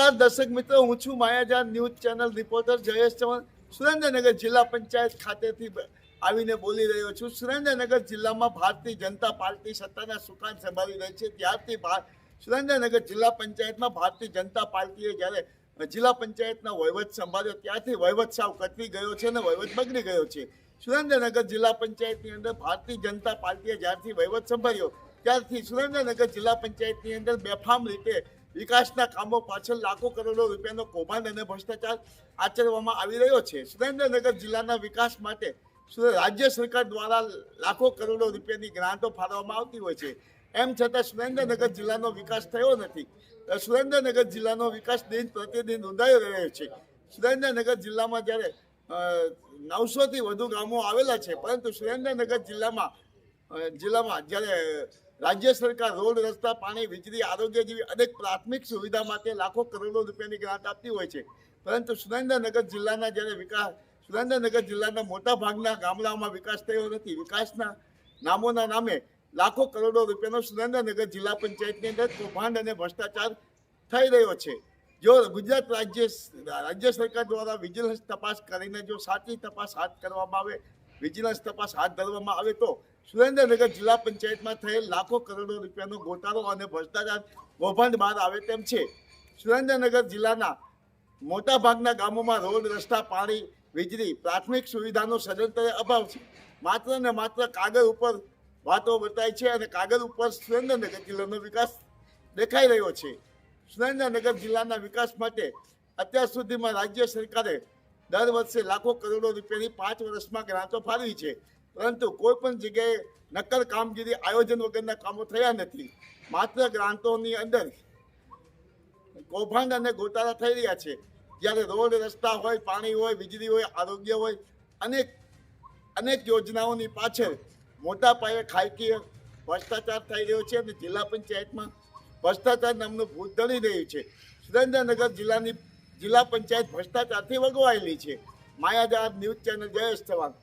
નમસ્કાર દર્શક મિત્રો, હું છું Mayajar news channel reporter Jayesh Chauhan Surendranagar જિલ્લા પંચાયત ખાતેથી આવીને બોલી રહ્યો છું। સુરેન્દ્રનગર જિલ્લામાં ભારતીય જનતા પાર્ટી સત્તાના સુકાન સંભાળી રહી છે। ત્યારથી સુરેન્દ્રનગર જિલ્લા પંચાયતમાં ભારતીય જનતા પાર્ટીએ જ્યારે જિલ્લા પંચાયતનો વહીવટ સંભાળ્યો ત્યારથી વહીવટ સાવ કથળી ગયો છે અને વહીવટ બગડી ગયો છે। સુરેન્દ્રનગર જિલ્લા પંચાયતની અંદર ભારતીય જનતા પાર્ટીએ જ્યારથી વહીવટ સંભાળ્યો ત્યારથી સુરેન્દ્રનગર જિલ્લા પંચાયતની અંદર બેફામ રીતે વિકાસના કામો પાછળ લાખો કરોડો રૂપિયાનો કૌભાંડ અને ભ્રષ્ટાચાર આચરવામાં આવી રહ્યો છે। સુરેન્દ્રનગર જિલ્લાના વિકાસ માટે રાજ્ય સરકાર દ્વારા લાખો કરોડો રૂપિયાની ગ્રાન્ટો ફાળવવામાં આવતી હોય છે। એમ છતાં સુરેન્દ્રનગર જિલ્લાનો વિકાસ થયો નથી। સુરેન્દ્રનગર જિલ્લાનો વિકાસ દિન પ્રતિદિન નોંધાઈ રહ્યો છે। સુરેન્દ્રનગર જિલ્લામાં જ્યારે 900થી વધુ ગામો આવેલા છે, પરંતુ સુરેન્દ્રનગર જિલ્લામાં જ્યારે રાજ્ય સરકાર રોડ, રસ્તા, પાણી, વીજળી, આરોગ્ય જેવી અનેક પ્રાથમિક સુવિધા માટે લાખો કરોડો રૂપિયાની ગ્રાન્ટ આપતી હોય છે, પરંતુ સુરેન્દ્રનગર જિલ્લાના મોટા ભાગના ગામડાઓમાં વિકાસ થયો નથી। વિકાસના નામોના નામે લાખો કરોડો રૂપિયાનો સુરેન્દ્રનગર જિલ્લા પંચાયતની અંદર કૌભાંડ અને ભ્રષ્ટાચાર થઈ રહ્યો છે। જો ગુજરાત રાજ્ય સરકાર દ્વારા વિજિલન્સ તપાસ કરીને જો સાચી તપાસ હાથ કરવામાં આવે, વિજિલન્સ તપાસ હાથ ધરવામાં આવે તો સુરેન્દ્રનગર જિલ્લા પંચાયતમાં થયેલ લાખો કરોડો રૂપિયાનો ગોટાળો અને ભ્રષ્ટાચાર કૌભાંડ બહાર આવે તેમ છે। સુરેન્દ્રનગર જિલ્લાના મોટા ભાગના ગામોમાં રોડ, રસ્તા, પાણી, વીજળી, પ્રાથમિક સુવિધાનો સદંતર અભાવ છે। માત્ર ને માત્ર કાગળ ઉપર વાતો બતાય છે અને કાગળ ઉપર સુરેન્દ્રનગર જિલ્લાનો વિકાસ દેખાઈ રહ્યો છે। સુરેન્દ્રનગર જિલ્લાના વિકાસ માટે અત્યાર સુધીમાં રાજ્ય સરકારે દર વર્ષે લાખો કરોડો રૂપિયાની 5 વર્ષમાં ગ્રાન્ટો ફાળવી છે, પરંતુ કોઈ પણ જગ્યાએ નક્કર કામગીરી, આયોજન વગરના કામો થયા નથી। માત્ર ગ્રાન્ટોની અંદર કૌભાંડ અને ગોટાળા થઈ રહ્યા છે। જ્યારે રોડ, રસ્તા હોય, પાણી હોય, વીજળી હોય, આરોગ્ય હોય, અનેક યોજનાઓની પાછળ મોટા પાયે ખાયકીય ભ્રષ્ટાચાર થઈ રહ્યો છે અને જિલ્લા પંચાયતમાં ભ્રષ્ટાચાર નામનું ભૂત દળી રહ્યું છે। સુરેન્દ્રનગર જિલ્લા પંચાયત ભ્રષ્ટાચારથી વગવાયેલી છે। માયાજાર ન્યૂઝ ચેનલ જયેશ ચૌહાણ।